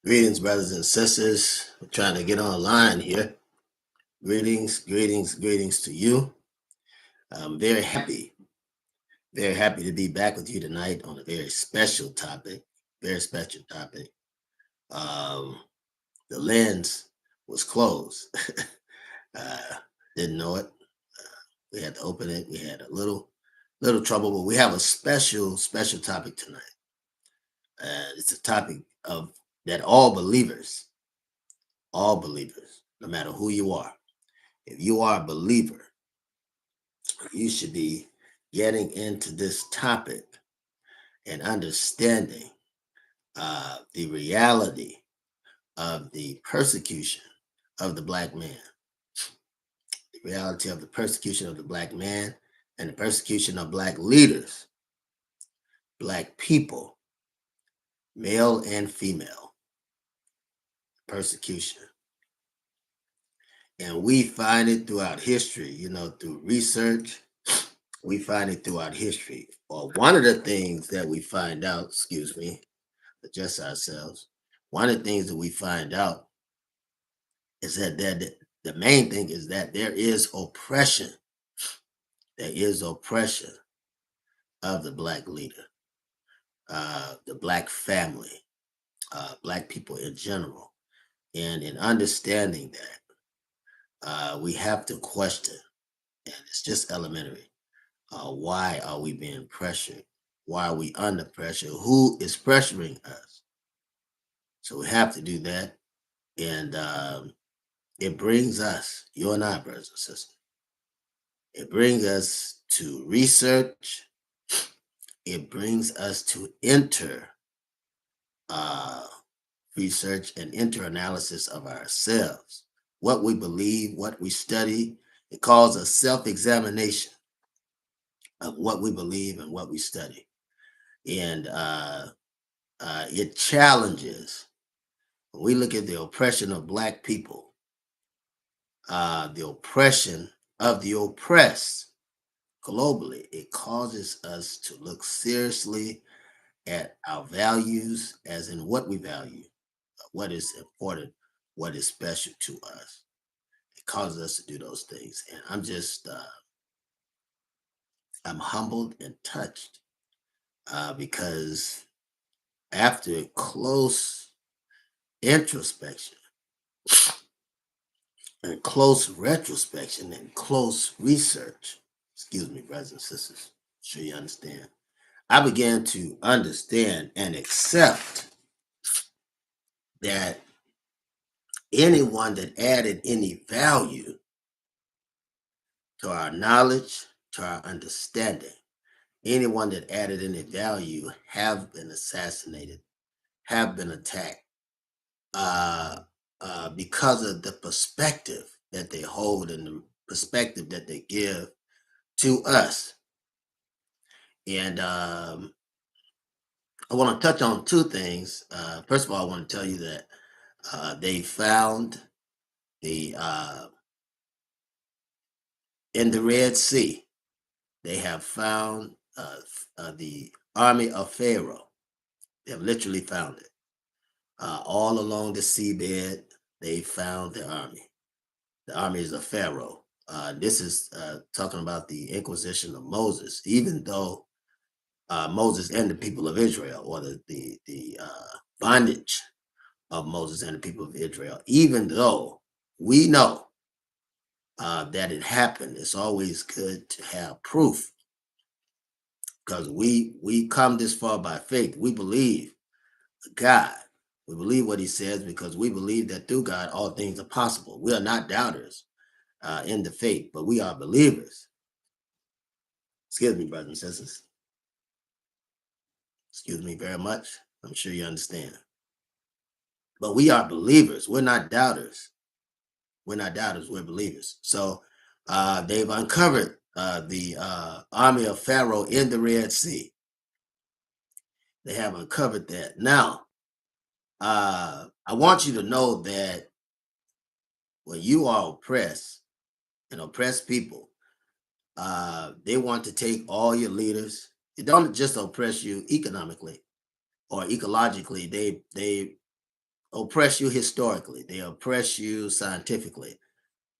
Greetings, brothers and sisters. We're trying to get online here. Greetings to you. I'm very happy to be back with you tonight on a very special topic. The lens was closed. uh, didn't know it. We had to open it. We had a little trouble, but we have a special topic tonight. It's a topic of that all believers, no matter who you are, if you are a believer, you should be getting into this topic and understanding the reality of the persecution of the black man, the reality of the persecution of the black man and the persecution of black leaders, black people, male and female, persecution. And we find it throughout history, through research. We find it throughout history. Or one of the things that we find out, adjust ourselves. One of the things that we find out is that the main thing is that there is oppression. There is oppression of the black leader, the black family, black people in general. And in understanding that, we have to question, and it's just elementary, why are we being pressured? Why are we under pressure? Who is pressuring us? So we have to do that. And it brings us, you and I, brothers and sisters, it brings us to research. It brings us to enter research and enter analysis of ourselves, what we believe, what we study. It calls a self-examination of what we believe and what we study. And it challenges, when we look at the oppression of black people, the oppression of the oppressed globally, it causes us to look seriously at our values, as in what we value, what is important, what is special to us. It causes us to do those things. And I'm just, I'm humbled and touched because after close introspection and close retrospection and close research, excuse me, brothers and sisters, I'm sure you understand, I began to understand and accept that anyone that added any value to our knowledge, to our understanding, anyone that added any value have been assassinated, have been attacked because of the perspective that they hold and the perspective that they give to us. And I want to touch on two things. First of all, I want to tell you that they found in the Red Sea, they have found the army of Pharaoh. They have literally found it. All along the seabed, they found the army. The armies of Pharaoh. This is talking about the Inquisition of Moses, even though Moses and the people of Israel, or the bondage of Moses and the people of Israel, even though we know that it happened, it's always good to have proof, because we come this far by faith. We believe God. We believe what he says because we believe that through God, all things are possible. We are not doubters in the faith, but we are believers. Excuse me, brothers and sisters. Excuse me very much. I'm sure you understand. But we are believers. We're not doubters. We're not doubters. We're believers. So they've uncovered the army of Pharaoh in the Red Sea. They have uncovered that. Now, I want you to know that when you are oppressed and oppressed people, they want to take all your leaders. They don't just oppress you economically or ecologically. They oppress you historically. They oppress you scientifically.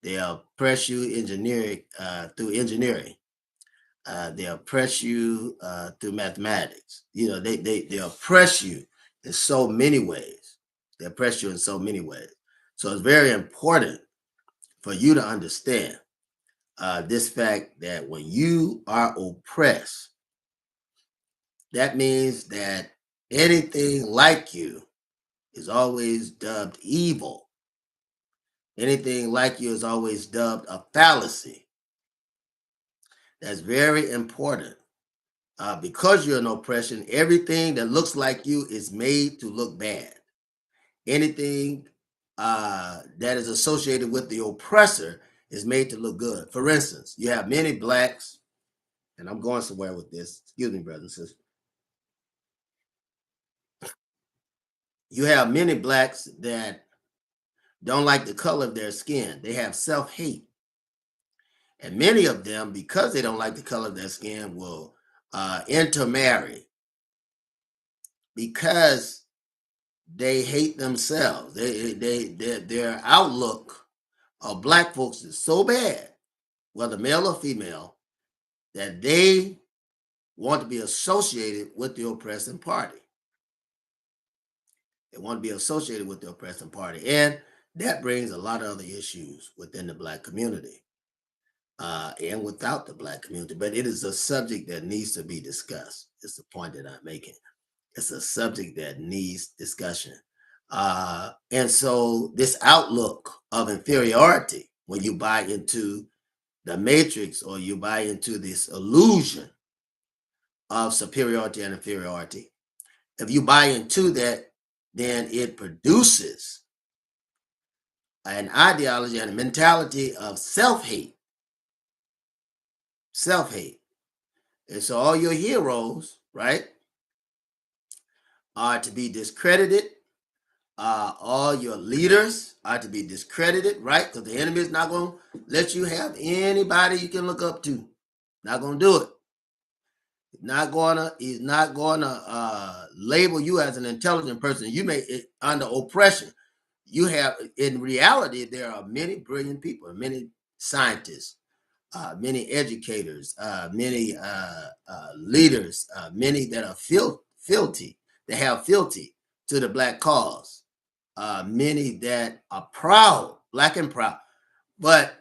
They oppress you through engineering. They oppress you through mathematics. You know, they oppress you in so many ways. They oppress you in so many ways. So it's very important for you to understand this fact that when you are oppressed, that means that anything like you is always dubbed evil. Anything like you is always dubbed a fallacy. That's very important. Because you're an oppression, everything that looks like you is made to look bad. Anything that is associated with the oppressor is made to look good. For instance, you have many blacks, and I'm going somewhere with this. Excuse me, brothers and sisters. You have many blacks that don't like the color of their skin. They have self-hate. And many of them, because they don't like the color of their skin, will intermarry because they hate themselves. Their outlook of black folks is so bad, whether male or female, that they want to be associated with the oppressing party. They want to be associated with the oppressing party. And that brings a lot of other issues within the black community and without the black community. But it is a subject that needs to be discussed. It's the point that I'm making. It's a subject that needs discussion. And so this outlook of inferiority, when you buy into the matrix or you buy into this illusion of superiority and inferiority, if you buy into that, then it produces an ideology and a mentality of self-hate. Self-hate. And so all your heroes, right, are to be discredited. All your leaders are to be discredited, right? Because the enemy is not going to let you have anybody you can look up to. Not going to do it. He's not gonna label you as an intelligent person. You may under oppression. You have, in reality, there are many brilliant people, many scientists, many educators, many leaders, many that are fealty. They have fealty to the black cause. Many that are proud, black and proud, but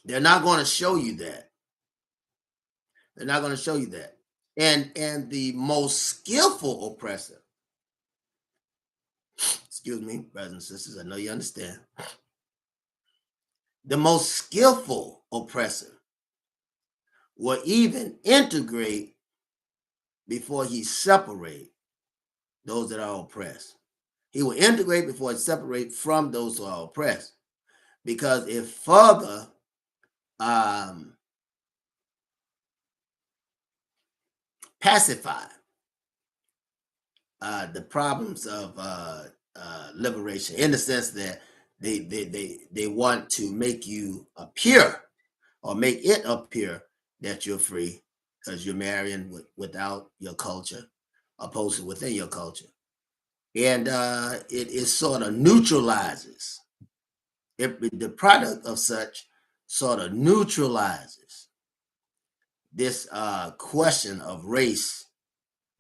they're not going to show you that. They're not going to show you that. And the most skillful oppressor, excuse me, brothers and sisters, I know you understand. The most skillful oppressor will even integrate before he separate those that are oppressed. He will integrate before he separate from those who are oppressed. Because if further pacify the problems of liberation, in the sense that they want to make you appear or make it appear that you're free because you're marrying without your culture opposed to within your culture. And it sort of neutralizes, the product of such sort of neutralizes this question of race,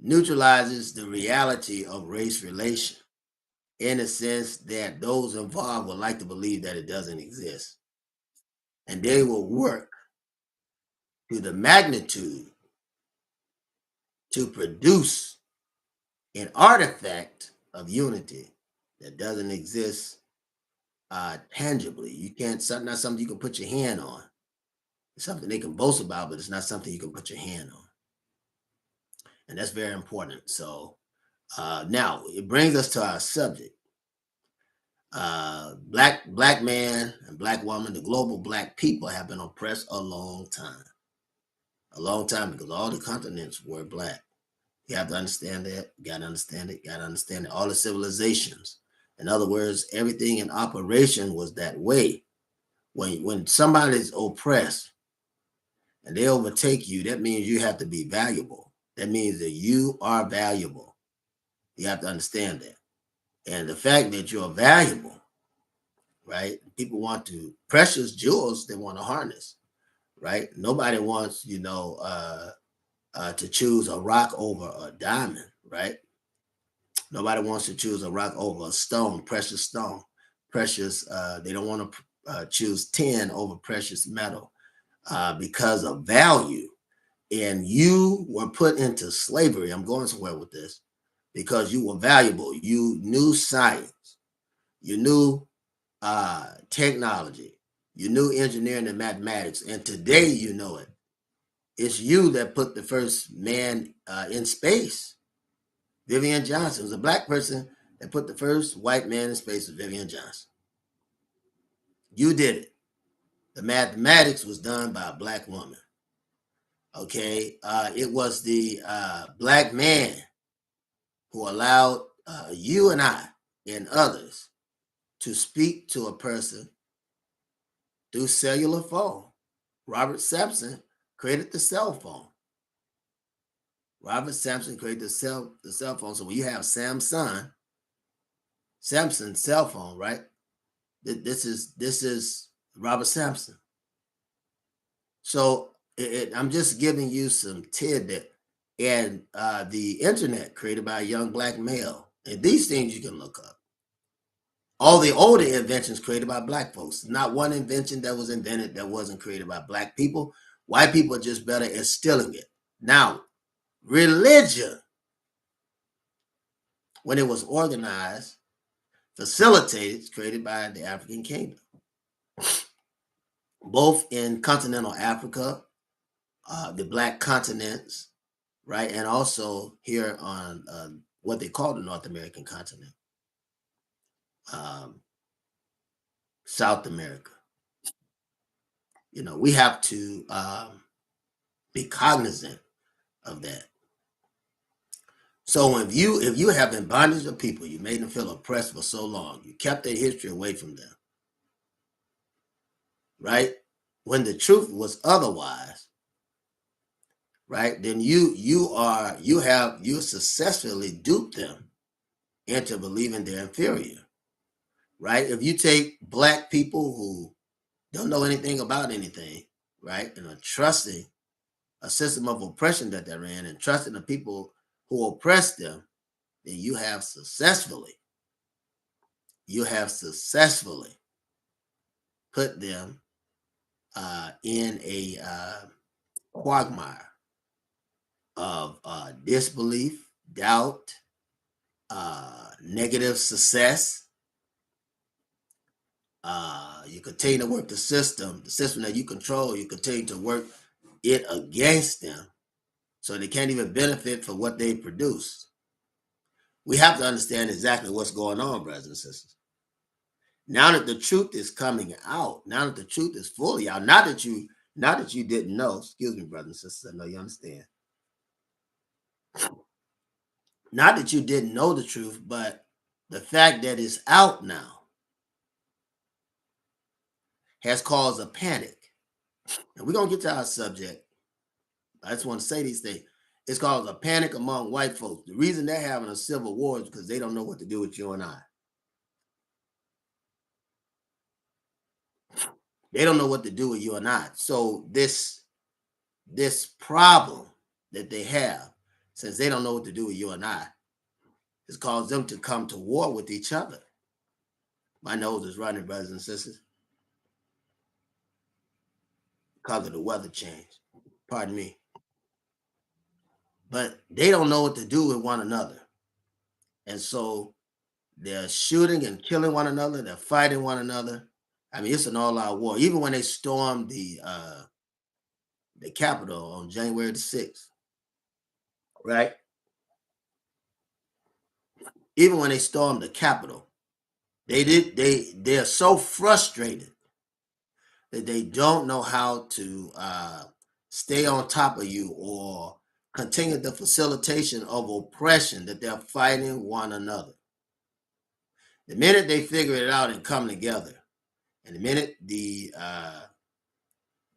neutralizes the reality of race relation, in the sense that those involved would like to believe that it doesn't exist. And they will work to the magnitude to produce an artifact of unity that doesn't exist tangibly. You can't, not something you can put your hand on. It's something they can boast about, but it's not something you can put your hand on. And that's very important. So now it brings us to our subject. Black man and black woman, the global black people have been oppressed a long time. A long time, because all the continents were black. You have to understand that. You got to understand it. You got to understand it. All the civilizations. In other words, everything in operation was that way. When somebody's oppressed and they overtake you, that means you have to be valuable. That means that you are valuable. You have to understand that. And the fact that you're valuable, right? People want to, precious jewels, they want to harness, right? Nobody wants, to choose a rock over a diamond, right? Nobody wants to choose a rock over a stone, precious stone, precious. They don't want to choose tin over precious metal because of value. And you were put into slavery. I'm going somewhere with this because you were valuable. You knew science. You knew technology. You knew engineering and mathematics. And today you know it. It's you that put the first man in space. Vivian Johnson was a black person that put the first white man in space with Vivian Johnson. You did it. The mathematics was done by a black woman. Okay. It was the black man who allowed you and I and others to speak to a person through cellular phone. Robert Sampson created the cell phone. Robert Sampson created the cell phone. So when you have Samson's cell phone, right? This is Robert Sampson. So I'm just giving you some tidbit. And the internet created by a young black male. And these things you can look up. All the older inventions created by black folks. Not one invention that was invented that wasn't created by black people. White people are just better at stealing it. Now, religion, when it was organized, facilitated, created by the African kingdom. Both in continental Africa, the black continents, right? And also here on what they call the North American continent, South America. We have to be cognizant of that. So if you have been bondage of people, you made them feel oppressed for so long, you kept their history away from them, right? When the truth was otherwise, right? Then you successfully duped them into believing they're inferior, right? If you take black people who don't know anything about anything, right, and are trusting a system of oppression that they're in and trusting the people who oppress them, then you have successfully put them in a quagmire of disbelief, doubt, negative success. You continue to work the system that you control, you continue to work it against them so they can't even benefit for what they produce. We have to understand exactly what's going on, brothers and sisters. Now that the truth is coming out, now that the truth is fully out, not that you didn't know, excuse me, brothers and sisters, I know you understand. Not that you didn't know the truth, but the fact that it's out now has caused a panic. And we're going to get to our subject. I just want to say these things. It's caused a panic among white folks. The reason they're having a civil war is because they don't know what to do with you and I. They don't know what to do with you and I. So this problem that they have, since they don't know what to do with you and I, has caused them to come to war with each other. My nose is running, brothers and sisters, because of the weather change. Pardon me. But they don't know what to do with one another. And so they're shooting and killing one another. They're fighting one another. I mean, it's an all-out war. Even when they stormed the Capitol on January the 6th, right? Even when they stormed the Capitol, they're so frustrated that they don't know how to stay on top of you or continue the facilitation of oppression, that they're fighting one another. The minute they figure it out and come together, and the minute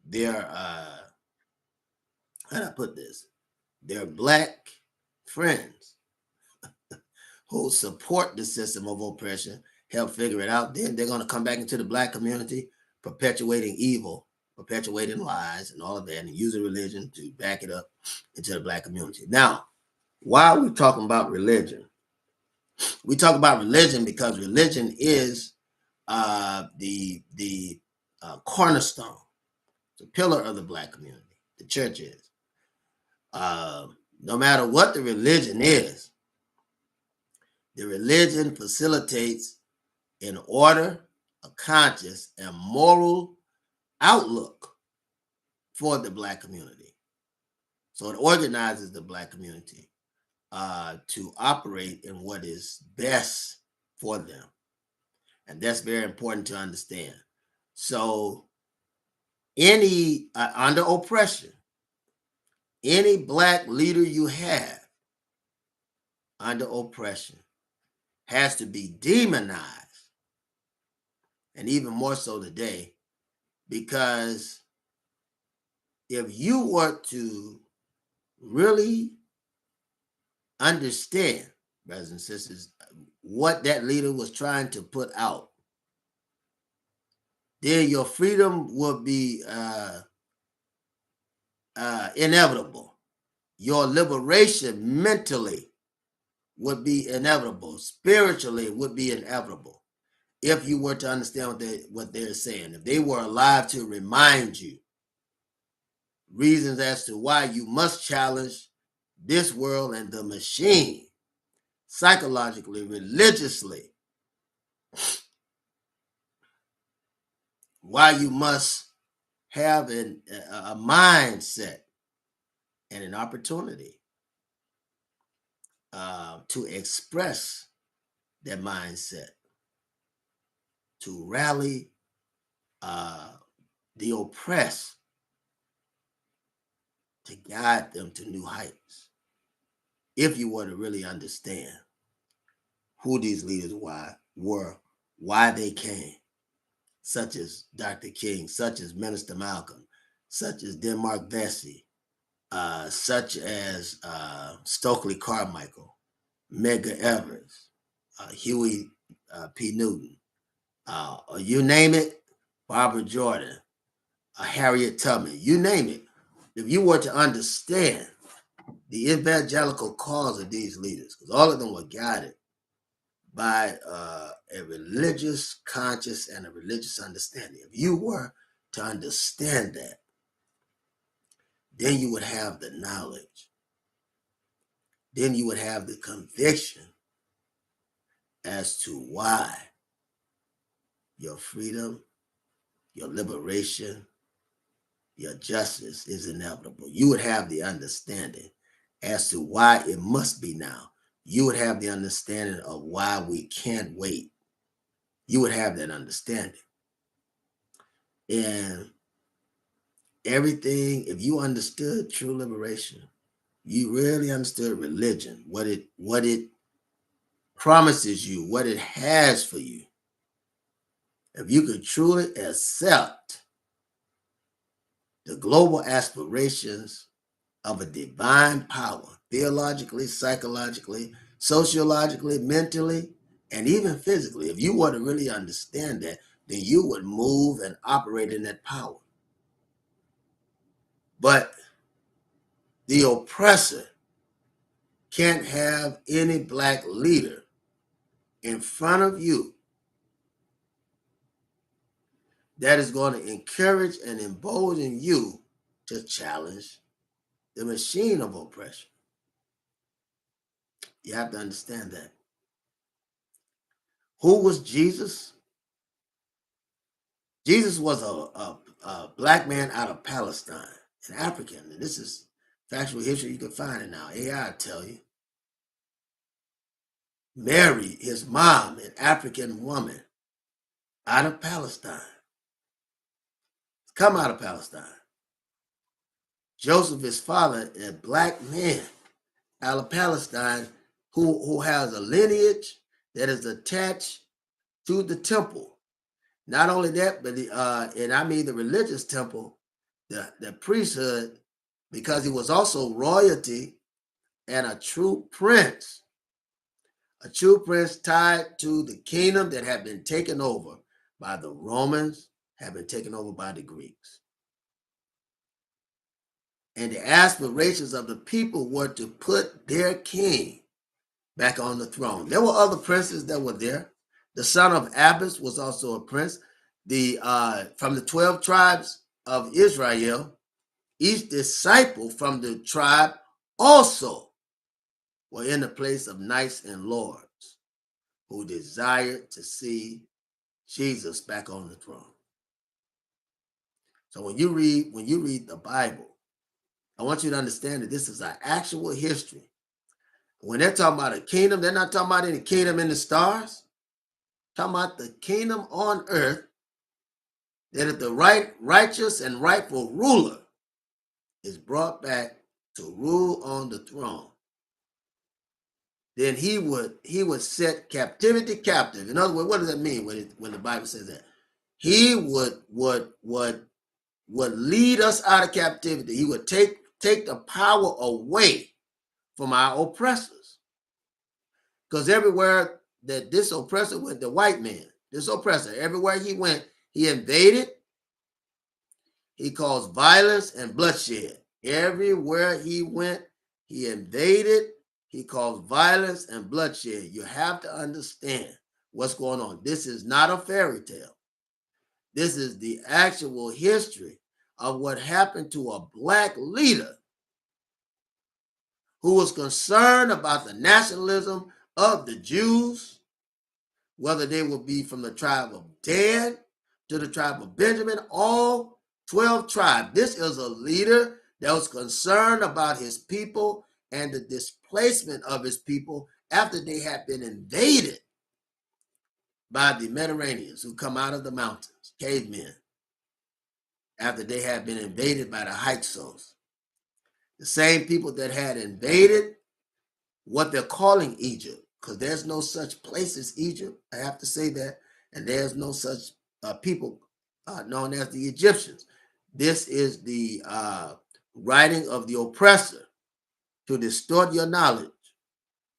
their how do I put this? Their black friends who support the system of oppression help figure it out. Then they're going to come back into the Black community, perpetuating evil, perpetuating lies and all of that, and using religion to back it up into the Black community. Now, why are we talking about religion? We talk about religion because religion is the cornerstone, the pillar of the Black community. The church is. No matter what the religion is, the religion facilitates an order, a conscious, and moral outlook for the Black community. So it organizes the Black community to operate in what is best for them. And that's very important to understand. So any under oppression, any Black leader you have under oppression has to be demonized, and even more so today, because if you were to really understand, brothers and sisters, what that leader was trying to put out, then your freedom would be inevitable. Your liberation mentally would be inevitable. Spiritually, it would be inevitable if you were to understand what they're saying. If they were alive to remind you reasons as to why you must challenge this world and the machine psychologically, religiously, why you must have a mindset and an opportunity to express that mindset, to rally the oppressed, to guide them to new heights. If you were to really understand who these leaders were, why they came, such as Dr. King, such as Minister Malcolm, such as Denmark Vesey, such as Stokely Carmichael, Medgar Evers, Huey P. Newton, you name it, Barbara Jordan, Harriet Tubman, you name it. If you were to understand the evangelical cause of these leaders, because all of them were guided by a religious conscience and a religious understanding. If you were to understand that, then you would have the knowledge. Then you would have the conviction as to why your freedom, your liberation, your justice is inevitable. You would have the understanding as to why it must be now. You would have the understanding of why we can't wait. You would have that understanding. And everything, if you understood true liberation, you really understood religion, what it promises you, what it has for you. If you could truly accept the global aspirations of a divine power, theologically, psychologically, sociologically, mentally, and even physically, if you were to really understand that, then you would move and operate in that power. But the oppressor can't have any Black leader in front of you that is going to encourage and embolden you to challenge the machine of oppression. You have to understand that. Who was Jesus? Jesus was a Black man out of Palestine, an African. And this is factual history. You can find it now. AI will tell you. Mary, his mom, an African woman out of Palestine. Come out of Palestine. Joseph, his father, a Black man out of Palestine who has a lineage that is attached to the temple. Not only that, but and I mean the religious temple, the priesthood, because he was also royalty and a true prince A true prince tied to the kingdom that had been taken over by the Romans, had been taken over by the Greeks. And the aspirations of the people were to put their king back on the throne. There were other princes that were there. The son of Abbas was also a prince. From the 12 tribes of Israel, each disciple from the tribe also were in the place of knights and lords who desired to see Jesus back on the throne. So when you read the Bible, I want you to understand that this is an actual history. When they're talking about a kingdom, they're not talking about any kingdom in the stars. They're talking about the kingdom on earth, that if the righteous and rightful ruler is brought back to rule on the throne, then he would set captivity captive. In other words, what does that mean when the Bible says that? He would lead us out of captivity. He would take the power away from our oppressors. Because everywhere that this oppressor went, the white man, this oppressor, everywhere he went, he invaded, he caused violence and bloodshed. Everywhere he went, he invaded, he caused violence and bloodshed. You have to understand what's going on. This is not a fairy tale. This is the actual history of what happened to a black leader who was concerned about the nationalism of the Jews, whether they would be from the tribe of Dan to the tribe of Benjamin, all 12 tribes. This is a leader that was concerned about his people and the displacement of his people after they had been invaded by the Mediterraneans who come out of the mountains, cavemen, after they had been invaded by the Hyksos. The same people that had invaded what they're calling Egypt, because there's no such place as Egypt. I have to say that. And there's no such people known as the Egyptians. This is the writing of the oppressor to distort your knowledge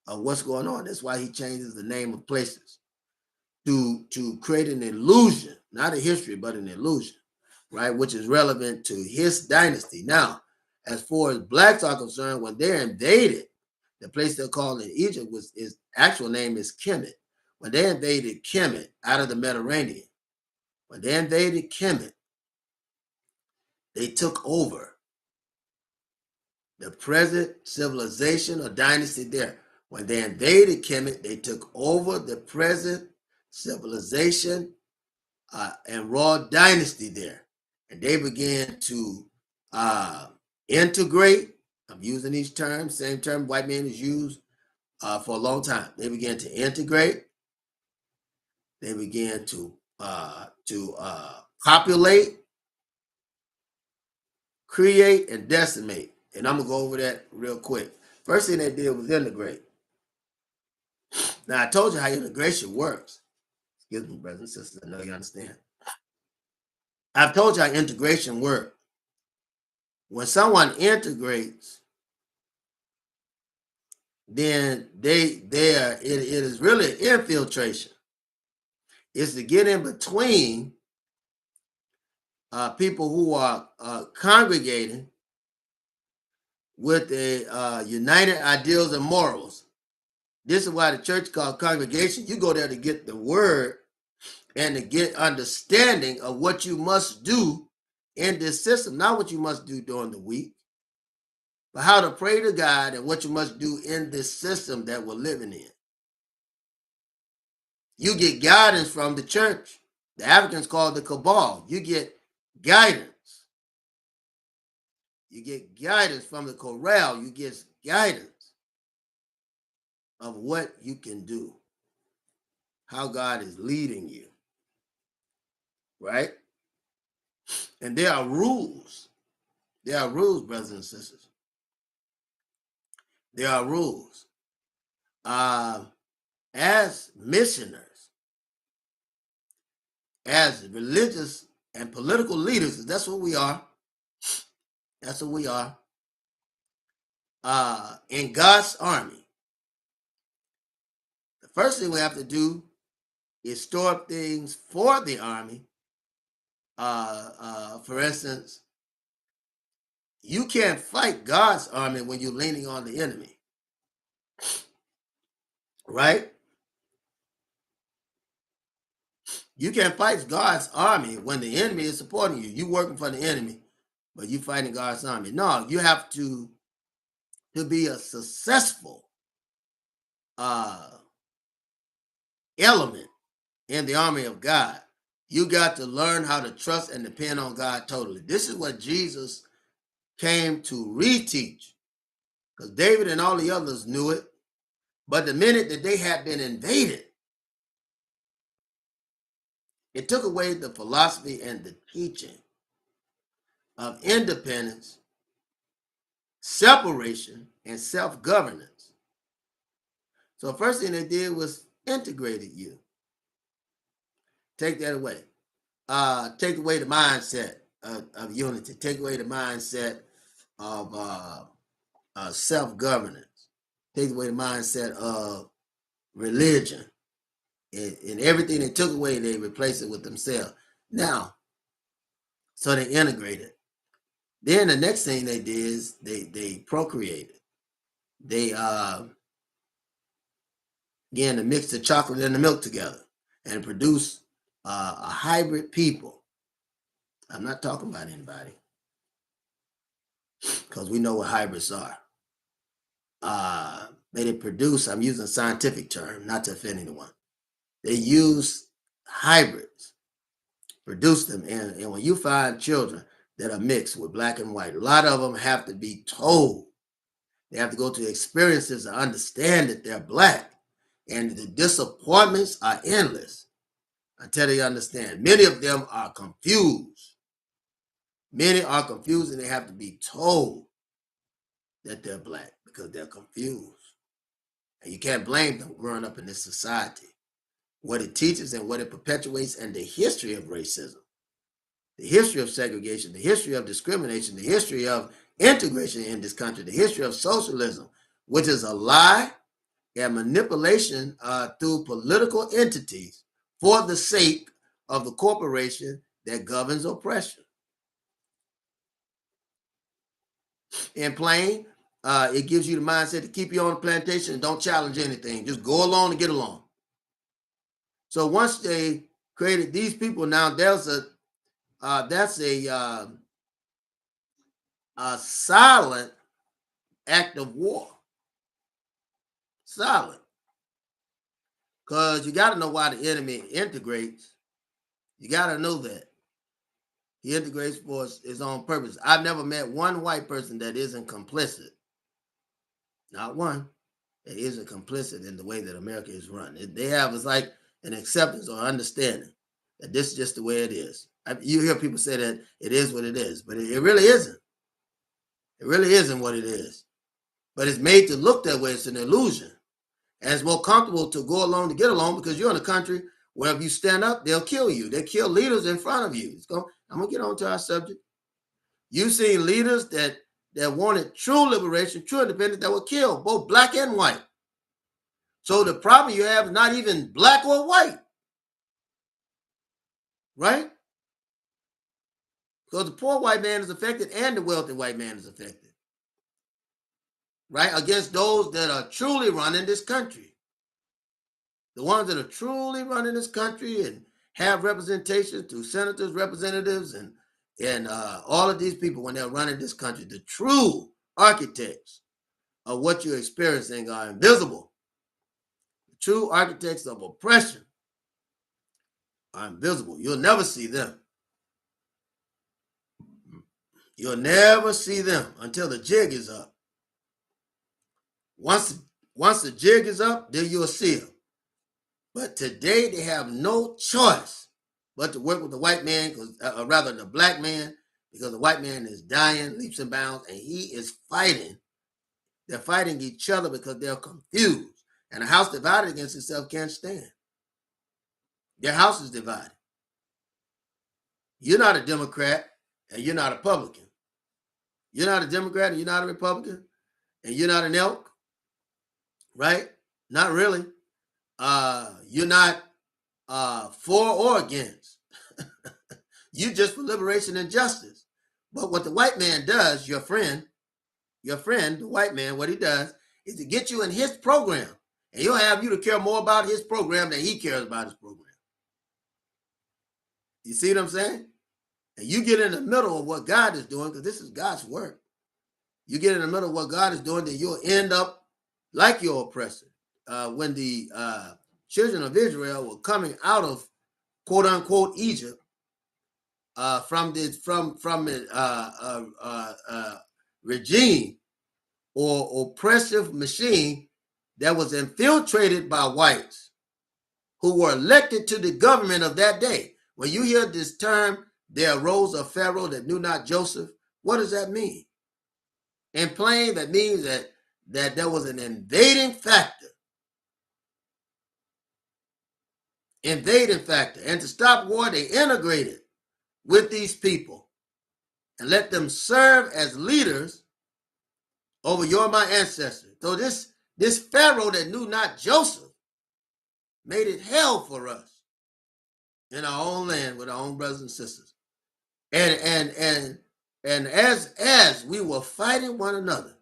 of what's going on. That's why he changes the name of places to create an illusion, not a history, but an illusion, right? Which is relevant to his dynasty. Now, as far as blacks are concerned, when they're invaded, the place they're calling Egypt his actual name is Kemet. When they invaded Kemet out of the Mediterranean, when they invaded Kemet, they took over the present civilization or dynasty there. When they invaded Kemet, they took over the present civilization and royal dynasty there. And they began to integrate. I'm using these terms, same term white man has used for a long time. They began to integrate. They began to populate, create, and decimate. And I'm going to go over that real quick. First thing they did was integrate. Now, I told you how integration works. Excuse me, brothers and sisters. I know you understand. I've told you how integration works. When someone integrates, then it is really infiltration. It's to get in between people who are congregating with the united ideals and morals. This is why the church called congregation. You go there to get the word and to get understanding of what you must do in this system, not what you must do during the week, but how to pray to God and what you must do in this system that we're living in. You get guidance from the church. The Africans call it the cabal. You get guidance. You get guidance from the corral. You get guidance of what you can do, how God is leading you, right? And there are rules. There are rules, brothers and sisters. There are rules. As missioners, as religious and political leaders, that's what we are. That's what we are. In God's army, first thing we have to do is store up things for the army. For instance, you can't fight God's army when you're leaning on the enemy, right? You can't fight God's army when the enemy is supporting you. You working for the enemy, but you fighting God's army. No, you have to be a successful element in the army of God. You got to learn how to trust and depend on God totally. This is what Jesus came to reteach, because David and all the others knew it. But the minute that they had been invaded, it took away the philosophy and the teaching of independence, separation, and self-governance. So the first thing they did was integrated you. Take that away. Take away the mindset of unity. Take away the mindset of self-governance. Take away the mindset of religion. And everything they took away, they replaced it with themselves. Now, so they integrated. Then the next thing they did is they procreated. They began to mix the chocolate and the milk together and produce a hybrid people. I'm not talking about anybody, because we know what hybrids are. They produce, I'm using a scientific term, not to offend anyone. They use hybrids, produce them. And when you find children that are mixed with black and white, a lot of them have to be told. They have to go through experiences to understand that they're black. And the disappointments are endless until they understand. Many of them are confused. Many are confused, and they have to be told that they're black because they're confused. And you can't blame them growing up in this society. What it teaches and what it perpetuates, and the history of racism, the history of segregation, the history of discrimination, the history of integration in this country, the history of socialism, which is a lie and manipulation through political entities for the sake of the corporation that governs oppression. In plain, it gives you the mindset to keep you on the plantation and don't challenge anything. Just go along and get along. So once they created these people, now that's a silent act of war. Silent. Because you got to know why the enemy integrates. You got to know that. He integrates for his own purpose. I've never met one white person that isn't complicit. Not one that isn't complicit in the way that America is run. They have, it's like an acceptance or understanding that this is just the way it is. You hear people say that it is what it is, but it really isn't. It really isn't what it is. But it's made to look that way. It's an illusion. And it's more comfortable to go along to get along, because you're in a country where if you stand up, they'll kill you. They kill leaders in front of you. I'm going to get on to our subject. You've seen leaders that wanted true liberation, true independence, that were killed, both black and white. So the problem you have is not even black or white, right? Because the poor white man is affected and the wealthy white man is affected, right? Against those that are truly running this country. The ones that are truly running this country and have representation through senators, representatives, and all of these people, when they're running this country, the true architects of what you're experiencing are invisible. The true architects of oppression are invisible. You'll never see them. You'll never see them until the jig is up. Once the jig is up, then you'll see them. But today they have no choice but to work with the white man, or rather the black man, because the white man is dying leaps and bounds, and he is fighting. They're fighting each other because they're confused. And a house divided against itself can't stand. Their house is divided. You're not a Democrat and you're not a Republican. You're not a Democrat and you're not a Republican, and you're not an elk, right? Not really. You're not for or against. You just for liberation and justice. But what the white man does, your friend, the white man, what he does is to get you in his program. And he'll have you to care more about his program than he cares about his program. You see what I'm saying? And you get in the middle of what God is doing, because this is God's work. You get in the middle of what God is doing, then you'll end up like your oppressor. When the children of Israel were coming out of quote unquote Egypt, from regime or oppressive machine that was infiltrated by whites who were elected to the government of that day. When you hear this term, there arose a Pharaoh that knew not Joseph, what does that mean? In plain, that means that there was an invading factor. And to stop war, they integrated with these people and let them serve as leaders over your my ancestors. So this Pharaoh that knew not Joseph made it hell for us in our own land with our own brothers and sisters. And as we were fighting one another,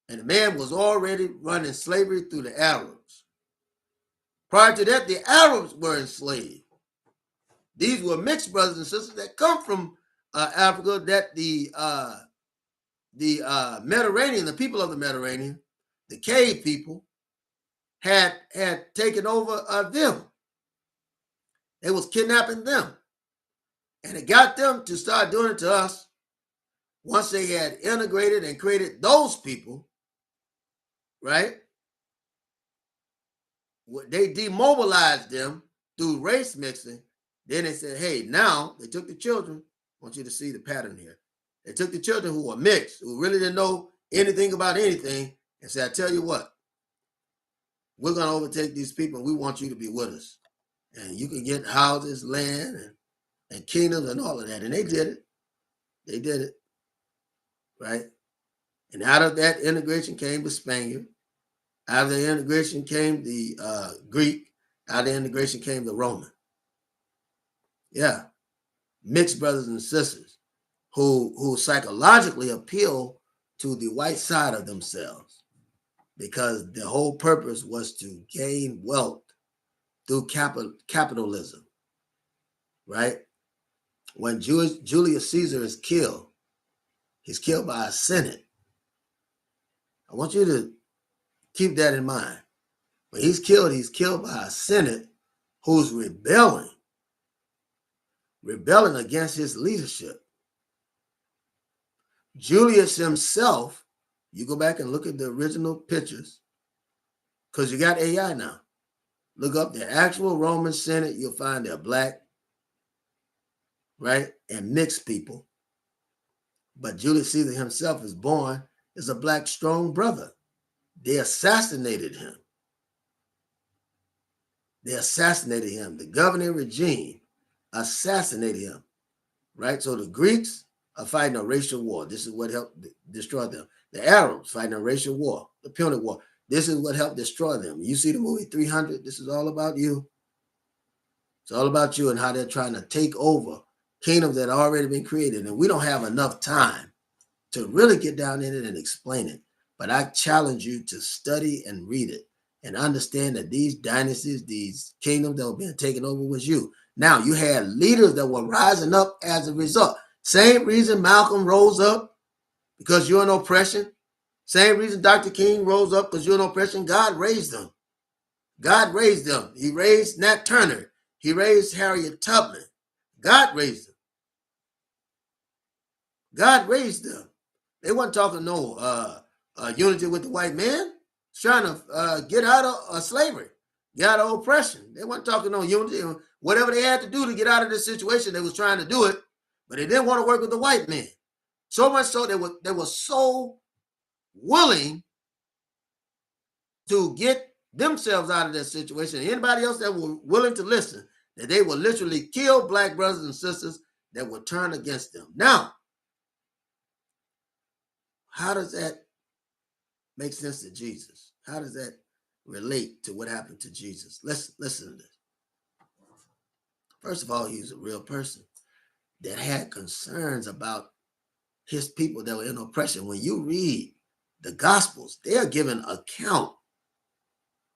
and the man was already running slavery through the Arabs. Prior to that, the Arabs were enslaved. These were mixed brothers and sisters that come from Africa, that the Mediterranean, the people of the Mediterranean, the cave people, had taken over them. It was kidnapping them. And it got them to start doing it to us. Once they had integrated and created those people, right? They demobilized them through race mixing. Then they said, hey, now they took the children. I want you to see the pattern here. They took the children who were mixed, who really didn't know anything about anything, and said, I tell you what, we're going to overtake these people. We want you to be with us. And you can get houses, land, and kingdoms and all of that. And they did it. They did it. Right? And out of that integration came the Spaniard. Out of the integration came the Greek. Out of the integration came the Roman. Yeah. Mixed brothers and sisters who psychologically appeal to the white side of themselves, because the whole purpose was to gain wealth through capitalism, right? When Julius Caesar is killed, he's killed by a Senate. I want you to keep that in mind. When he's killed by a Senate who's rebelling against his leadership. Julius himself, you go back and look at the original pictures, because you got AI now. Look up the actual Roman Senate, you'll find they're black, right, and mixed people. But Julius Caesar himself is born as a black, strong brother. They assassinated him. The governing regime assassinated him, right? So the Greeks are fighting a racial war. This is what helped destroy them. The Arabs fighting a racial war, the Punic War. This is what helped destroy them. You see the movie 300, this is all about you. It's all about you and how they're trying to take over kingdoms that have already been created. And we don't have enough time to really get down in it and explain it. But I challenge you to study and read it and understand that these dynasties, these kingdoms that were being taken over was you. Now, you had leaders that were rising up as a result. Same reason Malcolm rose up, because you're in oppression. Same reason Dr. King rose up, because you're in oppression. God raised them. God raised them. He raised Nat Turner. He raised Harriet Tubman. God raised them. God raised them. They weren't talking no unity with the white man. Trying to get out of slavery, get out of oppression. They weren't talking no unity. Whatever they had to do to get out of this situation, they was trying to do it, but they didn't want to work with the white man. So much so they were so willing to get themselves out of that situation. Anybody else that were willing to listen, that they would literally kill black brothers and sisters that would turn against them. Now, how does that make sense to Jesus? How does that relate to what happened to Jesus. Let's listen to this. First of all, he was a real person that had concerns about his people that were in oppression. When you read the Gospels, they are giving account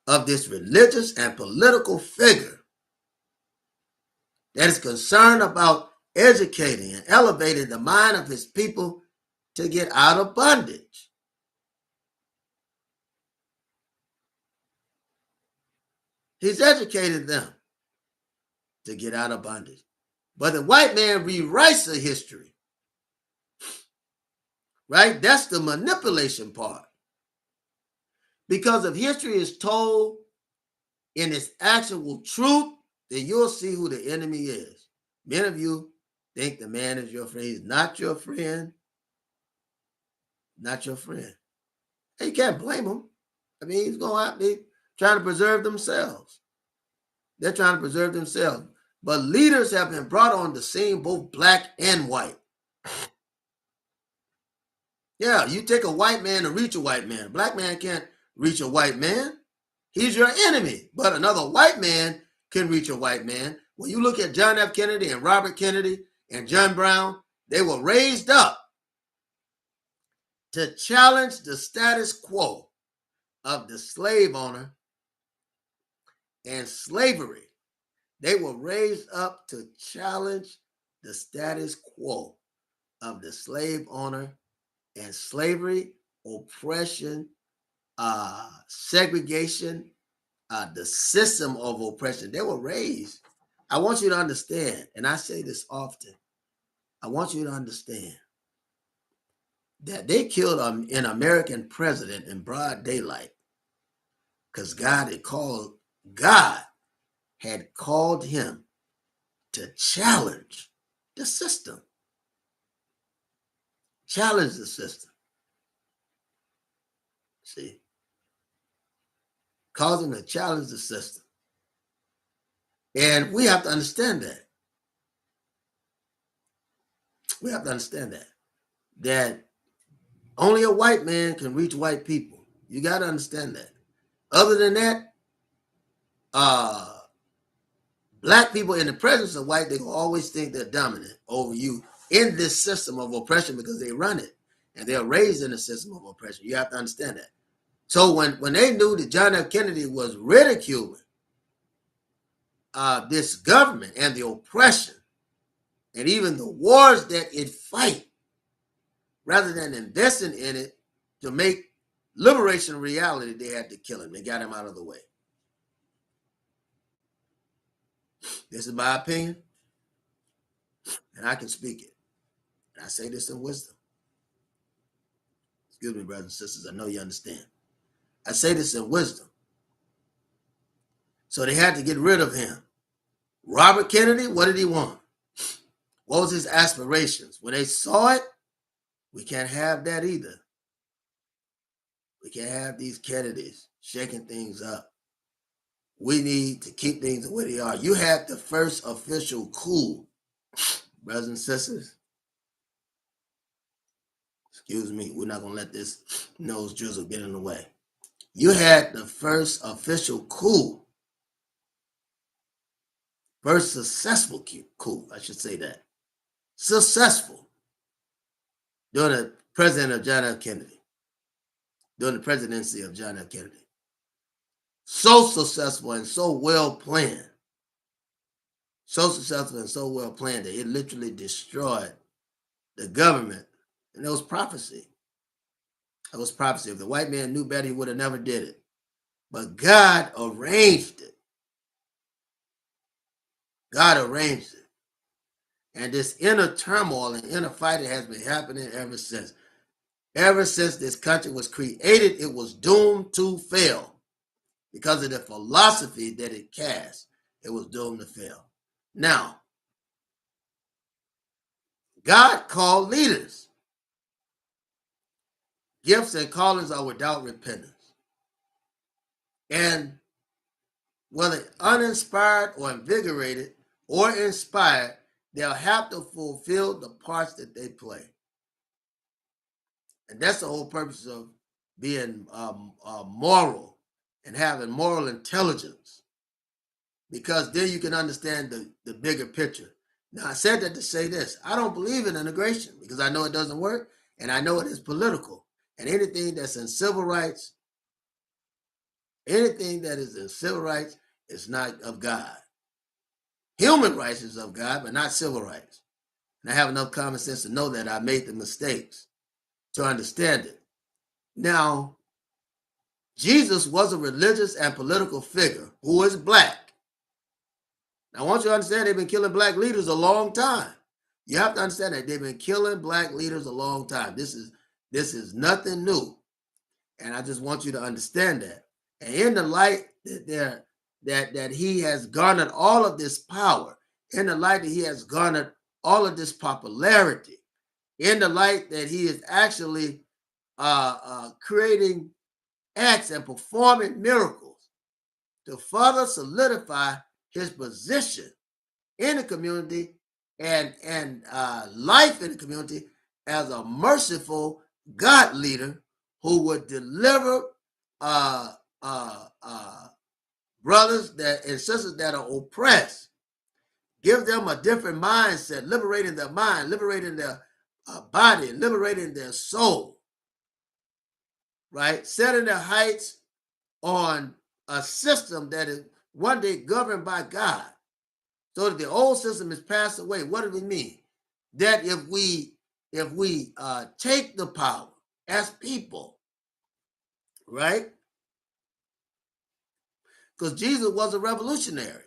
of this religious and political figure that is concerned about educating and elevating the mind of his people to get out of bondage. He's educated them to get out of bondage. But the white man rewrites the history, right? That's the manipulation part. Because if history is told in its actual truth, then you'll see who the enemy is. Many of you think the man is your friend. He's not your friend. Not your friend. And you can't blame him. I mean, he's going out there trying to preserve themselves. They're trying to preserve themselves. But leaders have been brought on the scene, both black and white. Yeah, you take a white man to reach a white man. A black man can't reach a white man. He's your enemy. But another white man can reach a white man. When you look at John F. Kennedy and Robert Kennedy and John Brown, they were raised up to challenge the status quo of the slave owner and slavery. They were raised up to challenge the status quo of the slave owner and slavery, oppression, segregation, the system of oppression. They were raised. I want you to understand, and I say this often, I want you to understand that they killed an American president in broad daylight because God had called him to challenge the system. Challenge the system. See? Caused him to challenge the system. And we have to understand that. We have to understand that only a white man can reach white people. You got to understand that. Other than that, black people in the presence of white, they will always think they're dominant over you in this system of oppression because they run it. And they're raised in a system of oppression. You have to understand that. So when they knew that John F. Kennedy was ridiculing this government and the oppression and even the wars that it fight, rather than investing in it to make liberation a reality, they had to kill him. They got him out of the way. This is my opinion, and I can speak it. And I say this in wisdom. Excuse me, brothers and sisters. I know you understand. I say this in wisdom. So they had to get rid of him. Robert Kennedy, what did he want? What was his aspirations? When they saw it, we can't have that either. We can't have these Kennedys shaking things up. We need to keep things the way they are. You had the first official coup, brothers and sisters. Excuse me, we're not going to let this nose drizzle get in the way. You had the first official coup. First successful coup, I should say that. Successful. During the president of John F. Kennedy. During the presidency of John F. Kennedy. So successful and so well planned. So successful and so well planned that it literally destroyed the government. And it was prophecy. It was prophecy. If the white man knew better, he would have never did it. But God arranged it. God arranged it. And this inner turmoil and inner fighting has been happening ever since. Ever since this country was created, it was doomed to fail. Because of the philosophy that it cast, it was doomed to fail. Now, God called leaders. Gifts and callings are without repentance. And whether uninspired or invigorated or inspired, they'll have to fulfill the parts that they play. And that's the whole purpose of being moral and having moral intelligence, because then you can understand the bigger picture. Now, I said that to say this. I don't believe in integration because I know it doesn't work, and I know it is political. And anything that's in civil rights, anything that is in civil rights is not of God. Human rights is of God, but not civil rights. And I have enough common sense to know that I made the mistakes to understand it. Now, Jesus was a religious and political figure who is black. Now, I want you to understand they've been killing black leaders a long time. You have to understand that they've been killing black leaders a long time. This is nothing new. And I just want you to understand that. And in the light that he has garnered all of this power, in the light that he has garnered all of this popularity, in the light that he is actually creating acts and performing miracles to further solidify his position in the community and life in the community as a merciful God leader who would deliver brothers and sisters that are oppressed, give them a different mindset, liberating their mind, liberating their body, liberating their soul, right? Setting their heights on a system that is one day governed by God. So that the old system is passed away. What do we mean? That if we take the power as people, right? Because Jesus was a revolutionary,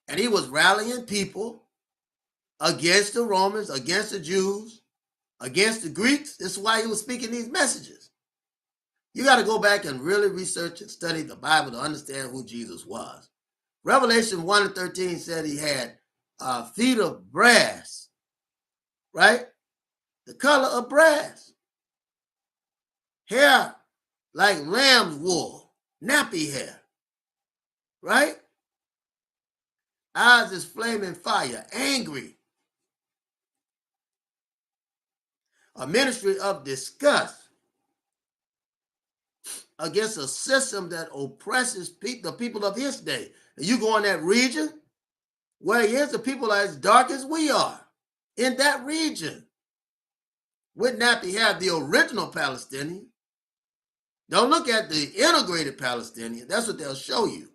and he was rallying people against the Romans, against the Jews, against the Greeks. This is why he was speaking these messages. You got to go back and really research and study the Bible to understand who Jesus was. Revelation 1:13 said he had feet of brass, right? The color of brass. Hair like lamb's wool, nappy hair, right? Eyes is flaming fire, angry. A ministry of disgust against a system that oppresses the people of his day. And you go in that region where he is, the people are as dark as we are in that region. With nappy hair, the original Palestinian. Don't look at the integrated Palestinian. That's what they'll show you.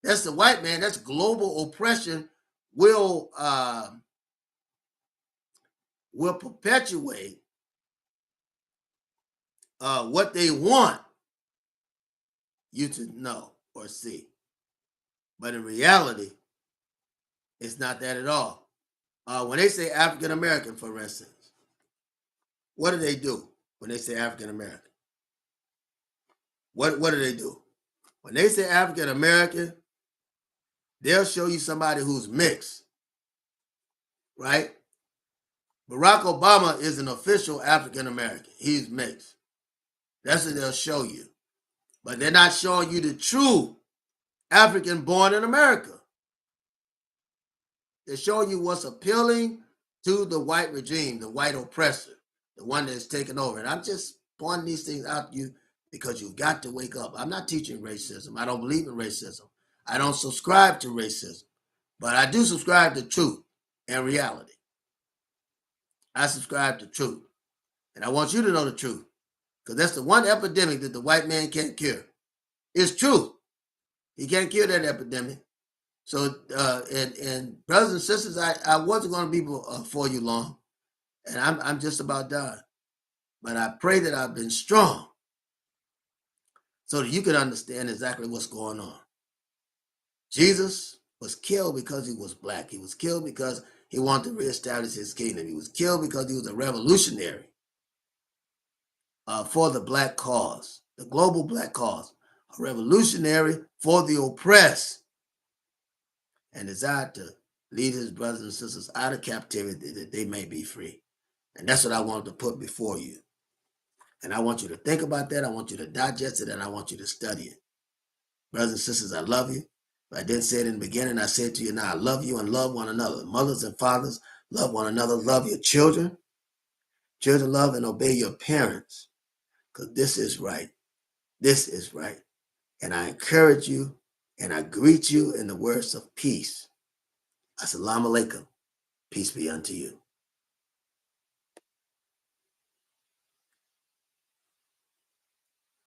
That's the white man. That's global oppression will perpetuate what they want you to know or see. But in reality, it's not that at all. When they say African American, for instance, what do they do when they say African American? What do they do? When they say African American, they'll show you somebody who's mixed, right? Barack Obama is an official African American. He's mixed. That's what they'll show you. But they're not showing you the true African born in America. They're showing you what's appealing to the white regime, the white oppressor, the one that's taken over. And I'm just pointing these things out to you because you've got to wake up. I'm not teaching racism. I don't believe in racism. I don't subscribe to racism. But I do subscribe to truth and reality. I subscribe to truth. And I want you to know the truth. Because that's the one epidemic that the white man can't cure. It's truth. He can't cure that epidemic. So, and brothers and sisters, I wasn't going to be for you long. And I'm just about done. But I pray that I've been strong so that you can understand exactly what's going on. Jesus was killed because he was black. He was killed because he wanted to reestablish his kingdom. He was killed because he was a revolutionary for the black cause, the global black cause, a revolutionary for the oppressed, and desired to lead his brothers and sisters out of captivity that they may be free. And that's what I wanted to put before you. And I want you to think about that. I want you to digest it, and I want you to study it. Brothers and sisters, I love you. If I didn't say it in the beginning, I said to you now, I love you and love one another. Mothers and fathers, love one another. Love your children. Children, love and obey your parents. Because this is right. This is right. And I encourage you and I greet you in the words of peace. Assalamu alaikum. Peace be unto you.